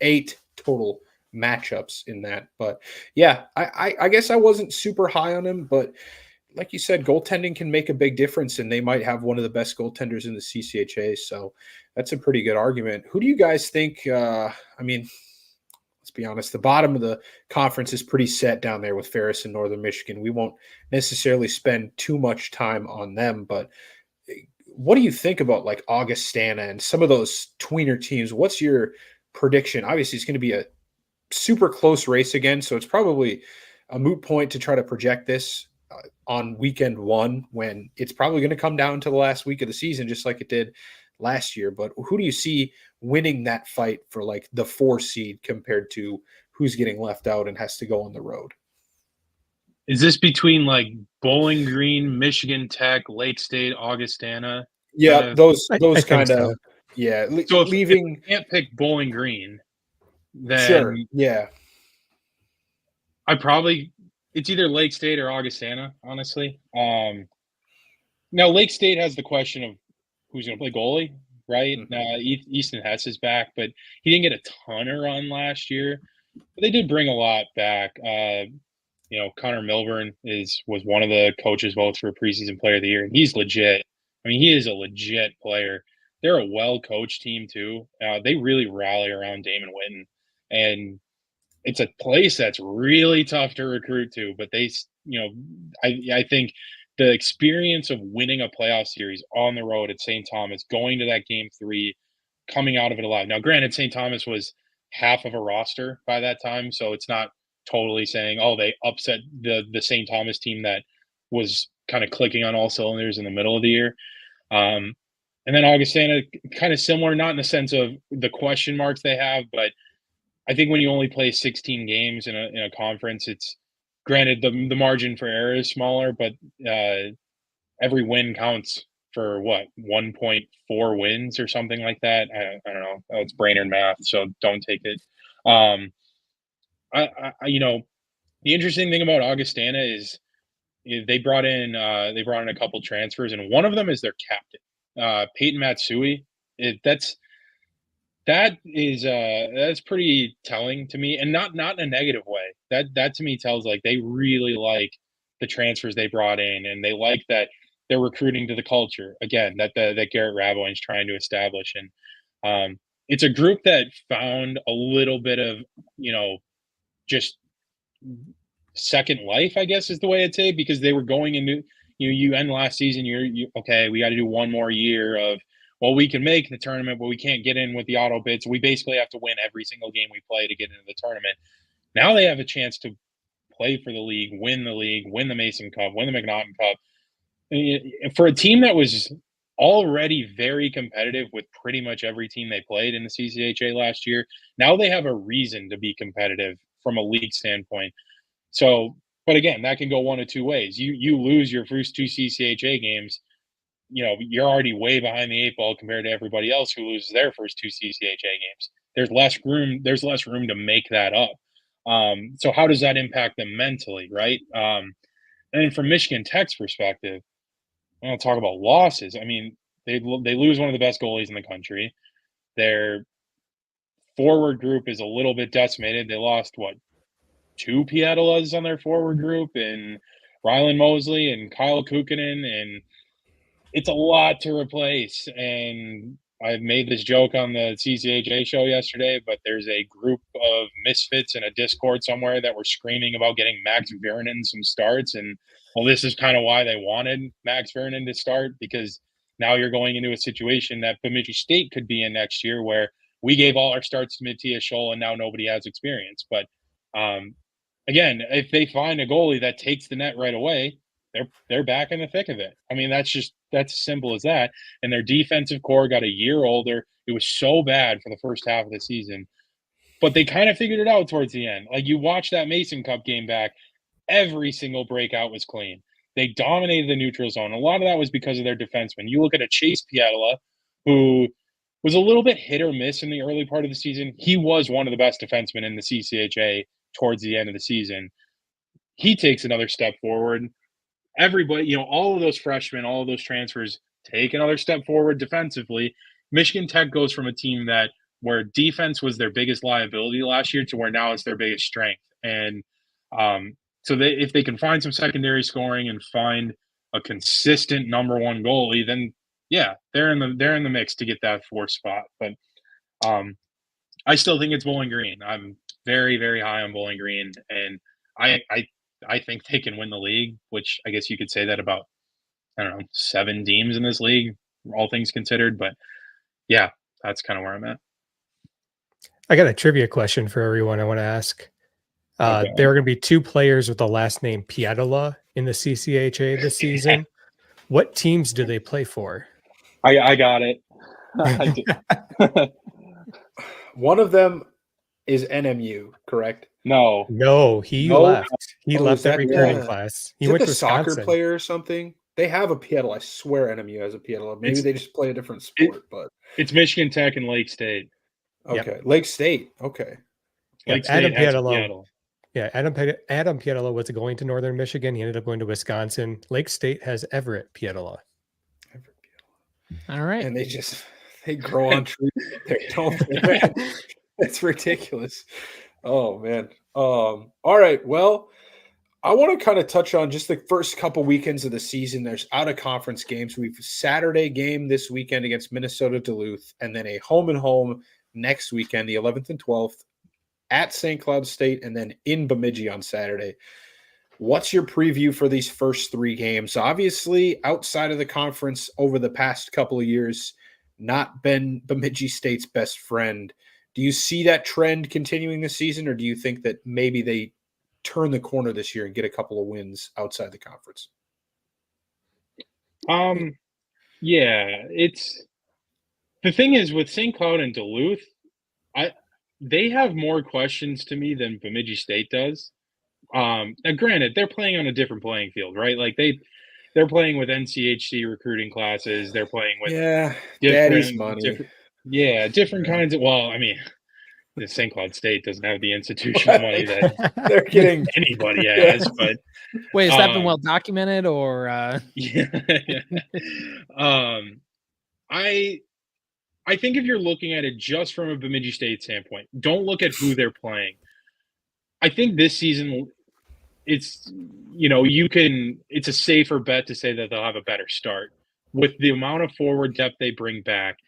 eight total matchups in that. But yeah, I guess I wasn't super high on him, but like you said, goaltending can make a big difference, and they might have one of the best goaltenders in the CCHA. So that's a pretty good argument. Who do you guys think? Let's be honest, the bottom of the conference is pretty set down there with Ferris and Northern Michigan. We won't necessarily spend too much time on them, but what do you think about like Augustana and some of those tweener teams? What's your prediction? Obviously, it's going to be a super close race again, so it's probably a moot point to try to project this on weekend one, when it's probably going to come down to the last week of the season, just like it did last year. But who do you see winning that fight for like the 4 seed compared to who's getting left out and has to go on the road? Is this between like Bowling Green, Michigan Tech, Lake State, Augustana? Yeah, those kind of so. Yeah. So leaving, if you can't pick Bowling Green, then sure. Yeah. It's either Lake State or Augustana, honestly. Now Lake State has the question of who's going to play goalie, right? Mm-hmm. Easton Hess is back, but he didn't get a ton of run last year. But they did bring a lot back. Connor Milburn was one of the coaches votes for preseason player of the year, and he's legit. I mean, he is a legit player. They're a well-coached team too. They really rally around Damon Witten, and it's a place that's really tough to recruit to. But I think the experience of winning a playoff series on the road at St. Thomas, going to that game 3, coming out of it alive. Now, granted, St. Thomas was half of a roster by that time, so it's not totally saying, oh, they upset the St. Thomas team that was kind of clicking on all cylinders in the middle of the year. And then Augustana, kind of similar, not in the sense of the question marks they have, but I think when you only play 16 games in a conference, granted, the margin for error is smaller, but every win counts for 1.4 wins or something like that. I don't know. It's Brainerd math, so don't take it. The interesting thing about Augustana is they brought in a couple transfers, and one of them is their captain, Peyton Matsui. That's pretty telling to me, and not in a negative way. That to me tells like they really like the transfers they brought in, and they like that they're recruiting to the culture again that Garrett Raboine's trying to establish. And it's a group that found a little bit of just second life, I guess is the way I'd say, because they were going into you end last season. Okay, we got to do one more year of, well, we can make the tournament, but we can't get in with the auto bids. We basically have to win every single game we play to get into the tournament. Now they have a chance to play for the league, win the Mason Cup, win the MacNaughton Cup. For a team that was already very competitive with pretty much every team they played in the CCHA last year, now they have a reason to be competitive from a league standpoint. So, but again, that can go one of two ways. You lose your first two CCHA games, you're already way behind the eight ball compared to everybody else who loses their first two CCHA games. There's less room to make that up. So how does that impact them mentally, right? And from Michigan Tech's perspective, I want to talk about losses. I mean, they lose one of the best goalies in the country. Their forward group is a little bit decimated. They lost, two Pietalas on their forward group, and Rylan Mosley and Kyle Kukkonen, and it's a lot to replace. And I made this joke on the CCHA show yesterday, but there's a group of misfits in a Discord somewhere that were screaming about getting Max Vierinen some starts. And well, this is kind of why they wanted Max Vierinen to start, because now you're going into a situation that Bemidji State could be in next year, where we gave all our starts to Matthias Scholl and now nobody has experience. But again, if they find a goalie that takes the net right away, they're back in the thick of it. I mean, that's as simple as that. And their defensive core got a year older. It was so bad for the first half of the season, but they kind of figured it out towards the end. Like, you watch that Mason Cup game back, every single breakout was clean. They dominated the neutral zone. A lot of that was because of their defensemen. You look at a Chase Pietala, who was a little bit hit or miss in the early part of the season. He was one of the best defensemen in the CCHA towards the end of the season. He takes another step forward. Everybody, all of those freshmen, all of those transfers take another step forward defensively. Michigan Tech goes from a team where defense was their biggest liability last year to where now it's their biggest strength. And so if they can find some secondary scoring and find a consistent number one goalie, then yeah, they're in the mix to get that fourth spot. But I still think it's Bowling Green. I'm very, very high on Bowling Green, and I think they can win the league, which I guess you could say that about, 7 teams in this league, all things considered. But yeah, that's kind of where I'm at. I got a trivia question for everyone I want to ask. Okay. There are going to be 2 players with the last name Pietala in the CCHA this season. What teams do they play for? I got it. One of them is NMU, correct? No, he left. He left that recruiting class. He went to Wisconsin. Soccer player or something. They have a Pietala. I swear NMU has a Pietala. Maybe they just play a different sport, but it's Michigan Tech and Lake State. Okay, yep. Lake State. Okay. Lake State Pietala. Yeah, Adam Pietala was going to Northern Michigan. He ended up going to Wisconsin. Lake State has Everett Pietala. All right. And they grow on trees. Don't they? That's ridiculous. Oh, man. All right. Well, I want to kind of touch on just the first couple weekends of the season. There's out-of-conference games. We've a Saturday game this weekend against Minnesota Duluth, and then a home-and-home next weekend, the 11th and 12th, at St. Cloud State, and then in Bemidji on Saturday. What's your preview for these first 3 games? Obviously, outside of the conference over the past couple of years, not been Bemidji State's best friend. Do you see that trend continuing this season, or do you think that maybe they turn the corner this year and get a couple of wins outside the conference? Yeah, it's the thing is with St. Cloud and Duluth, they have more questions to me than Bemidji State does. Now granted, they're playing on a different playing field, right? Like they're playing with NCHC recruiting classes. They're playing with daddy's money. Different kinds of. Well, I mean, the St. Cloud State doesn't have the institutional money that they're getting anybody has. But wait, has that been well documented or? Yeah. I think if you're looking at it just from a Bemidji State standpoint, don't look at who they're playing. I think this season, it's a safer bet to say that they'll have a better start with the amount of forward depth they bring back.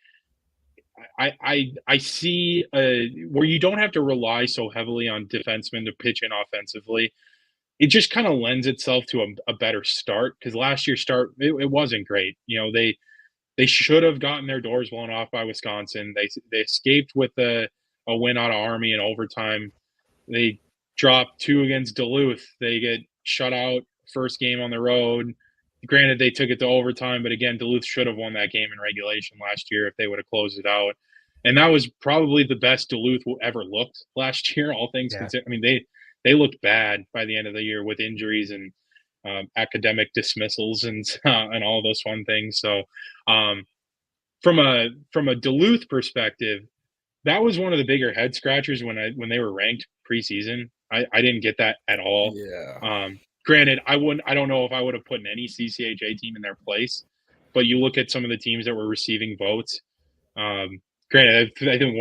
I see where you don't have to rely so heavily on defensemen to pitch in offensively. It just kind of lends itself to a better start, because last year's start it wasn't great. They should have gotten their doors blown off by Wisconsin. They escaped with a win out of Army in overtime. They dropped 2 against Duluth. They get shut out first game on the road. Granted, they took it to overtime, but again, Duluth should have won that game in regulation last year if they would have closed it out. And that was probably the best Duluth ever looked last year, all things considered. I mean, they looked bad by the end of the year with injuries and academic dismissals and all those fun things. So from a Duluth perspective, that was one of the bigger head scratchers when they were ranked preseason. I didn't get that at all. Yeah. Granted, I don't know if I would have put any CCHA team in their place, but you look at some of the teams that were receiving votes. Granted, I think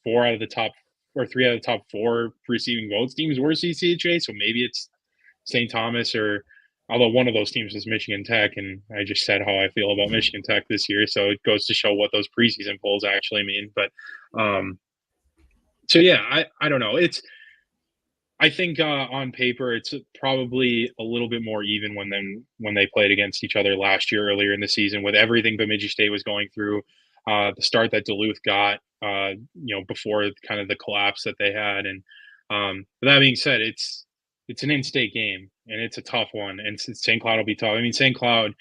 3 out of the top 4 receiving votes teams were CCHA, so maybe it's St. Thomas, or although one of those teams was Michigan Tech, and I just said how I feel about Michigan Tech this year, so it goes to show what those preseason polls actually mean. But so yeah, I don't know. I think on paper it's probably a little bit more even when they played against each other last year earlier in the season, with everything Bemidji State was going through, the start that Duluth got, before kind of the collapse that they had. And but that being said, it's an in-state game and it's a tough one, and St. Cloud will be tough. I mean, St. Cloud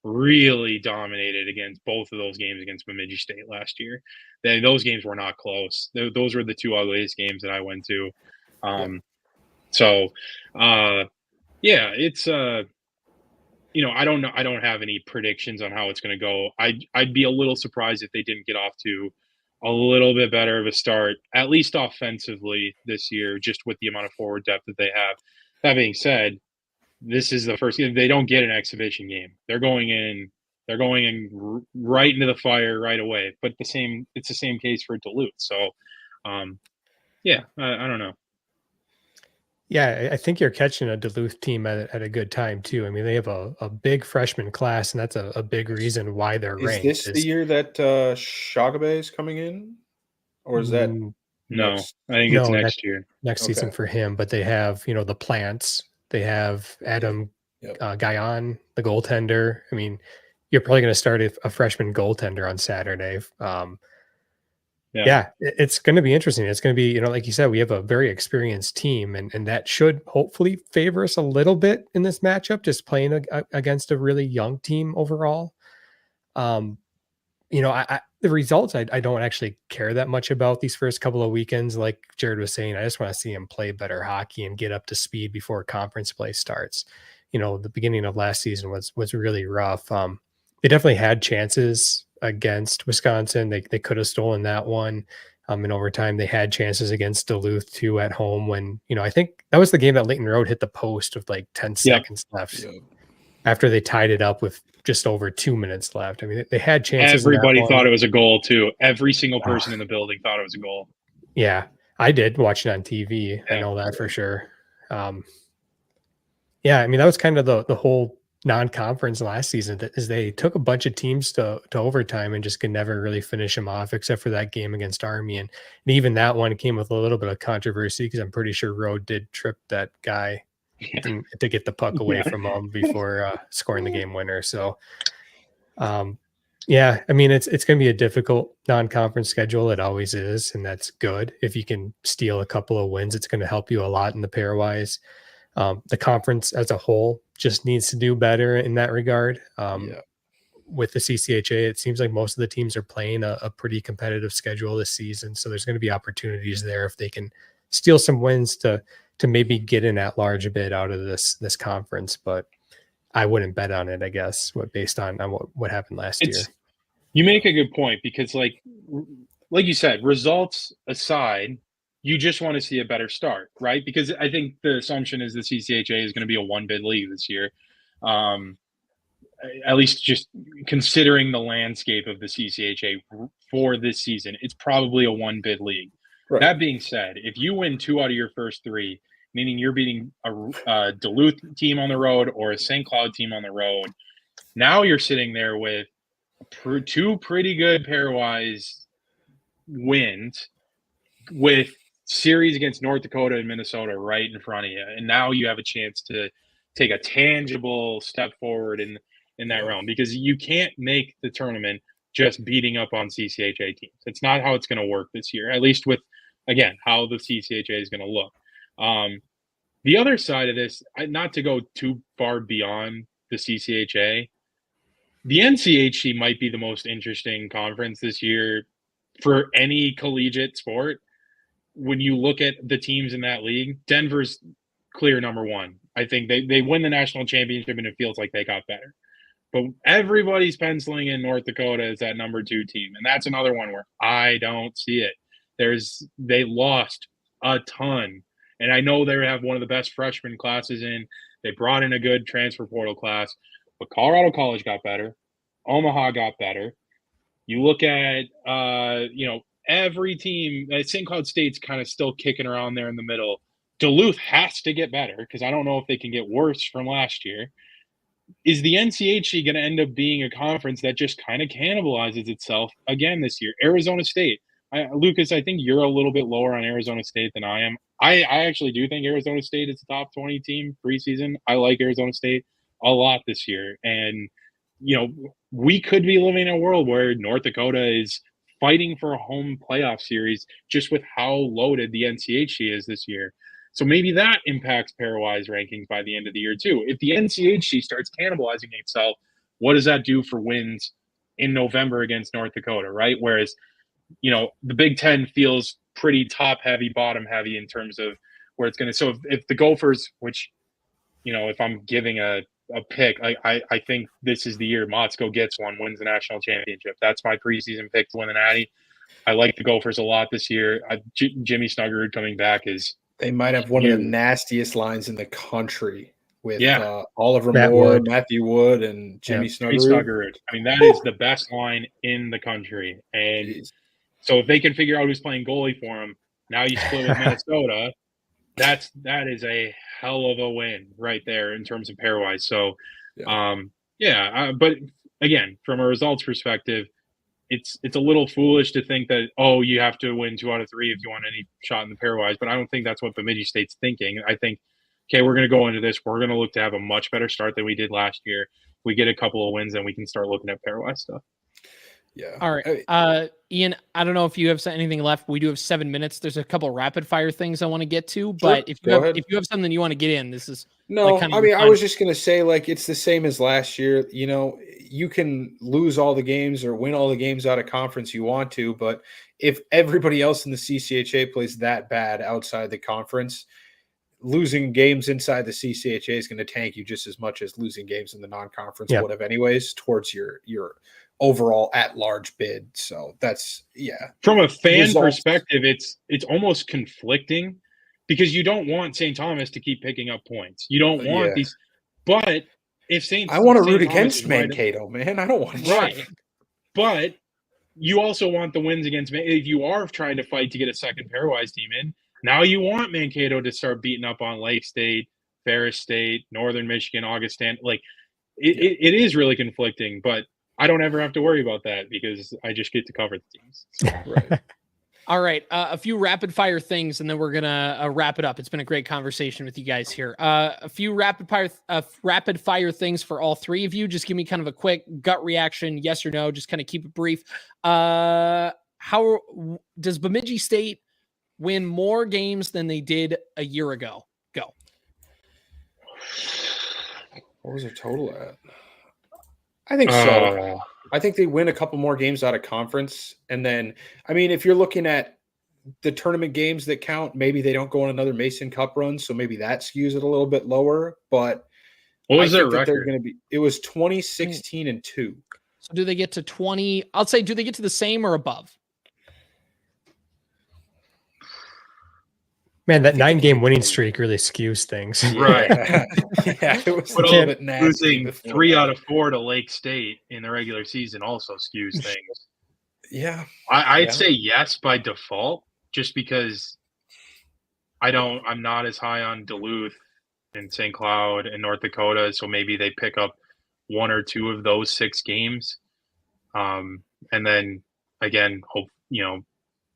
really dominated against both of those games against Bemidji State last year. Those games were not close. Those were the 2 ugliest games that I went to. So, it's I don't know. I don't have any predictions on how it's going to go. I'd be a little surprised if they didn't get off to a little bit better of a start, at least offensively this year, just with the amount of forward depth that they have. That being said, this is the first game. They don't get an exhibition game. They're going in right into the fire right away. But it's the same case for Duluth. So, I don't know. Yeah, I think you're catching a Duluth team at a good time too. I mean, they have a big freshman class, and that's a big reason why they're ranked. Is this the year that Shagabe is coming in, or is that no? I think it's next year, next season for him. But they have the Plants. They have Adam Guyon, the goaltender. I mean, you're probably going to start a freshman goaltender on Saturday. Yeah, it's going to be interesting. It's going to be, like you said, we have a very experienced team, and that should hopefully favor us a little bit in this matchup, just playing against a really young team overall. The results, I don't actually care that much about these first couple of weekends. Like Jared was saying, I just want to see him play better hockey and get up to speed before conference play starts. The beginning of last season was really rough. They definitely had chances against Wisconsin. They could have stolen that one in overtime. They had chances against Duluth too at home when, I think that was the game that Layton Road hit the post with like 10 seconds left after they tied it up with just over 2 minutes left. I mean, they had chances. Everybody thought it was a goal too. Every single person in the building thought it was a goal. Yeah, I did watch it on TV. I know that for sure. I mean, that was kind of the whole non-conference last season, is they took a bunch of teams to overtime and just could never really finish them off, except for that game against Army. And even that one came with a little bit of controversy, because I'm pretty sure Road did trip that guy to get the puck away from him before scoring the game winner. So, I mean, it's going to be a difficult non-conference schedule. It always is, and that's good. If you can steal a couple of wins, it's going to help you a lot in the pairwise. The conference as a whole just needs to do better in that regard. With the CCHA, it seems like most of the teams are playing a pretty competitive schedule this season. So there's going to be opportunities there if they can steal some wins to maybe get an at-large a bit out of this conference, but I wouldn't bet on it, I guess, based on what happened last year. You make a good point because, like you said, results aside, you just want to see a better start, right? Because I think the assumption is the CCHA is going to be a one-bid league this year. At least just considering the landscape of the CCHA for this season, it's probably a one-bid league. Right. That being said, if you win 2 out of your first 3, meaning you're beating a Duluth team on the road or a St. Cloud team on the road, now you're sitting there with 2 pretty good pairwise wins with series against North Dakota and Minnesota right in front of you. And now you have a chance to take a tangible step forward in that realm, because you can't make the tournament just beating up on CCHA teams. It's not how it's going to work this year, at least with, again, how the CCHA is going to look. The other side of this, not to go too far beyond the CCHA, the NCHC might be the most interesting conference this year for any collegiate sport. When you look at the teams in that league, Denver's clear number 1. I think they win the national championship and it feels like they got better. But everybody's penciling in North Dakota as that number 2 team. And that's another one where I don't see it. They lost a ton. And I know they have one of the best freshman classes in. They brought in a good transfer portal class. But Colorado College got better. Omaha got better. You look at, every team. St. Cloud State's kind of still kicking around there in the middle. Duluth has to get better because I don't know if they can get worse from last year. Is the NCHC going to end up being a conference that just kind of cannibalizes itself again this year? Arizona State. Lucas, I think you're a little bit lower on Arizona State than I am. I actually do think Arizona State is a top 20 team preseason. I like Arizona State a lot this year. And, we could be living in a world where North Dakota is fighting for a home playoff series just with how loaded the NCHC is this year. So maybe that impacts pairwise rankings by the end of the year too. If the NCHC starts cannibalizing itself, what does that do for wins in November against North Dakota, right? Whereas, the Big Ten feels pretty top heavy, bottom heavy in terms of where it's going to. So if the Gophers, which, if I'm giving a pick, I think this is the year Motzko gets one, wins the national championship. That's my preseason pick to win the Natty. I like the Gophers a lot this year. Jimmy Snuggerud coming back is. They might have one of the nastiest lines in the country with Oliver Moore, Matthew Wood, and Jimmy Snuggerud. I mean, that is the best line in the country. And so if they can figure out who's playing goalie for them, now you split with Minnesota. That is a hell of a win right there in terms of pairwise. So, but again, from a results perspective, it's a little foolish to think that, you have to win 2 out of 3 if you want any shot in the pairwise. But I don't think that's what Bemidji State's thinking. I think, okay, we're going to go into this. We're going to look to have a much better start than we did last year. If we get a couple of wins, then we can start looking at pairwise stuff. Yeah. All right. Ian, I don't know if you have anything left. We do have 7 minutes. There's a couple rapid fire things I want to get to, but if you have something you want to get in, this is I was just going to say, it's the same as last year. You can lose all the games or win all the games out of conference you want to, but if everybody else in the CCHA plays that bad outside the conference, losing games inside the CCHA is going to tank you just as much as losing games in the non-conference would have anyways towards your overall at-large bid. So that's from a fan perspective, it's almost conflicting because you don't want St. Thomas to keep picking up points. You don't want these, but if I want to root against Mankato, man. I don't want to. Right, but you also want the wins against. If you are trying to fight to get a second pairwise team in, now you want Mankato to start beating up on Lake State, Ferris State, Northern Michigan, Augustana. It is really conflicting, but I don't ever have to worry about that because I just get to cover the teams. Right. All right. A few rapid fire things, and then we're going to wrap it up. It's been a great conversation with you guys here. A few rapid fire things for all 3 of you. Just give me kind of a quick gut reaction, yes or no. Just kind of keep it brief. How does Bemidji State win more games than they did a year ago? Go. What was their total at? I think so. I think they win a couple more games out of conference. And then, if you're looking at the tournament games that count, maybe they don't go on another Mason Cup run, so maybe that skews it a little bit lower. But what was their record? It was 20-16-2. So do they get to 20? I'll say, do they get to the same or above? Man, that 9-game winning streak really skews things. Right. Yeah, it was a little bit nasty. Losing 3 out of 4 to Lake State in the regular season also skews things. Yeah. I'd say yes by default, just because I'm not as high on Duluth and St. Cloud and North Dakota, so maybe they pick up 1 or 2 of those 6 games. And then again,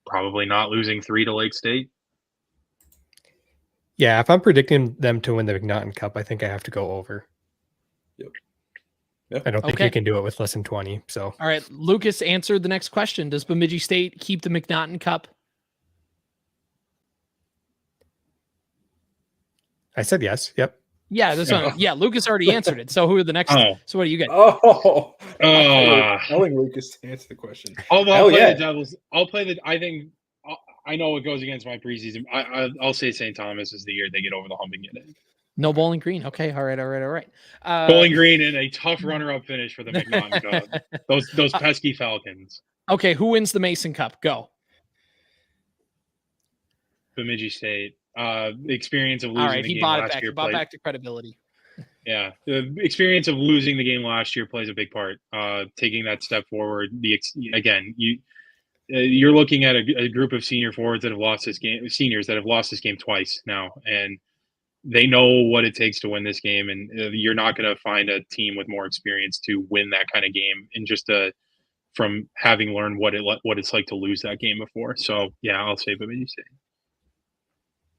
probably not losing 3 to Lake State. Yeah, if I'm predicting them to win the MacNaughton Cup, I think I have to go over. Yep. I don't think you can do it with less than 20. So, all right, Lucas answered the next question. Does Bemidji State keep the MacNaughton Cup? I said yes. Yep. Yeah, this one. Yeah, Lucas already answered it. So who are the next? So what do you get? Telling Lucas to answer the question. I'll play the Devils. I know it goes against my preseason. I'll say St. Thomas is the year they get over the hump and get in. No Bowling Green. Okay. All right. Bowling Green and a tough runner-up finish for the MacNaughton Cup. Those pesky Falcons. Okay. Who wins the Mason Cup? Go. Bemidji State. The experience of losing the game last year. He bought it back. He bought back the credibility. Yeah. The experience of losing the game last year plays a big part. Taking that step forward. You're looking at a group of senior forwards that have lost this game, seniors that have lost this game twice now, and they know what it takes to win this game. And you're not going to find a team with more experience to win that kind of game, and just from having learned what it's like to lose that game before. So yeah, I'll say Bemidji State.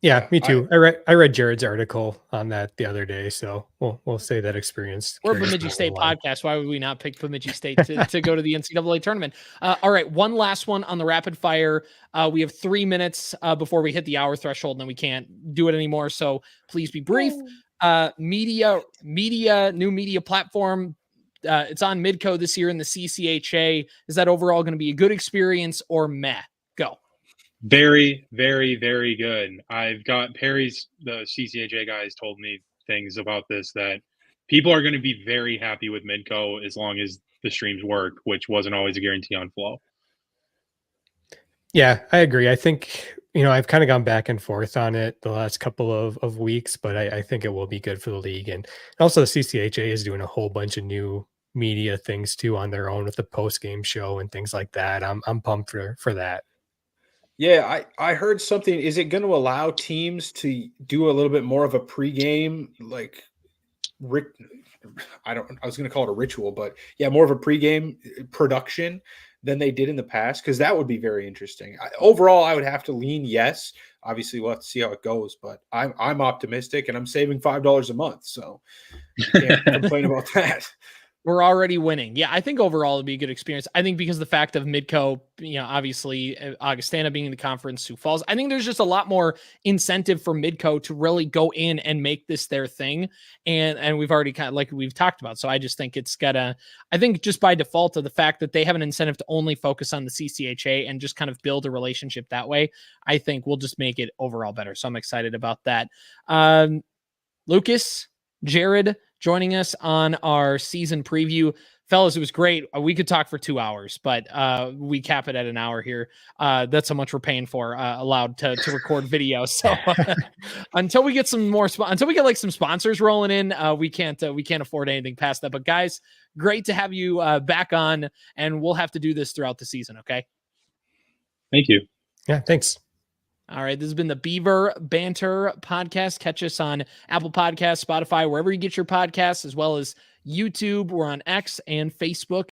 Yeah, me too. I read Jared's article on that the other day, so we'll say that experience. We're Bemidji State podcast. Why would we not pick Bemidji State to go to the NCAA tournament? All right, one last one on the rapid fire. We have 3 minutes before we hit the hour threshold, and then we can't do it anymore. So please be brief. New media platform. It's on Midco this year in the CCHA. Is that overall going to be a good experience or meh? Go. Very, very, very good. I've got Perry's, the CCHA guys told me things about this, that people are going to be very happy with Midco as long as the streams work, which wasn't always a guarantee on Flow. Yeah, I agree. I think, I've kind of gone back and forth on it the last couple of weeks, but I think it will be good for the league. And also the CCHA is doing a whole bunch of new media things too on their own with the post-game show and things like that. I'm pumped for that. Yeah, I heard something. Is it going to allow teams to do a little bit more of a pregame, like, I was going to call it a ritual, but yeah, more of a pregame production than they did in the past? Because that would be very interesting. Overall, I would have to lean yes. Obviously, we'll have to see how it goes, but I'm optimistic, and I'm saving $5 a month, so I can't complain about that. We're already winning. Yeah, I think overall it'd be a good experience. I think because of the fact of Midco, obviously Augustana being in the conference, Sioux Falls, I think there's just a lot more incentive for Midco to really go in and make this their thing. And we've already kind of, like we've talked about. So I just think I think just by default of the fact that they have an incentive to only focus on the CCHA and just kind of build a relationship that way, I think we'll just make it overall better. So I'm excited about that. Lucas, Jared, joining us on our season preview. Fellas, it was great. We could talk for 2 hours, but we cap it at an hour here. That's how much we're paying for, allowed to record video. So until we get some more, until we get like some sponsors rolling in, we can't afford anything past that. But guys, great to have you back on, and we'll have to do this throughout the season. Okay. Thank you. Yeah. Thanks. All right. This has been the Beaver Banter podcast. Catch us on Apple Podcasts, Spotify, wherever you get your podcasts, as well as YouTube. We're on X and Facebook.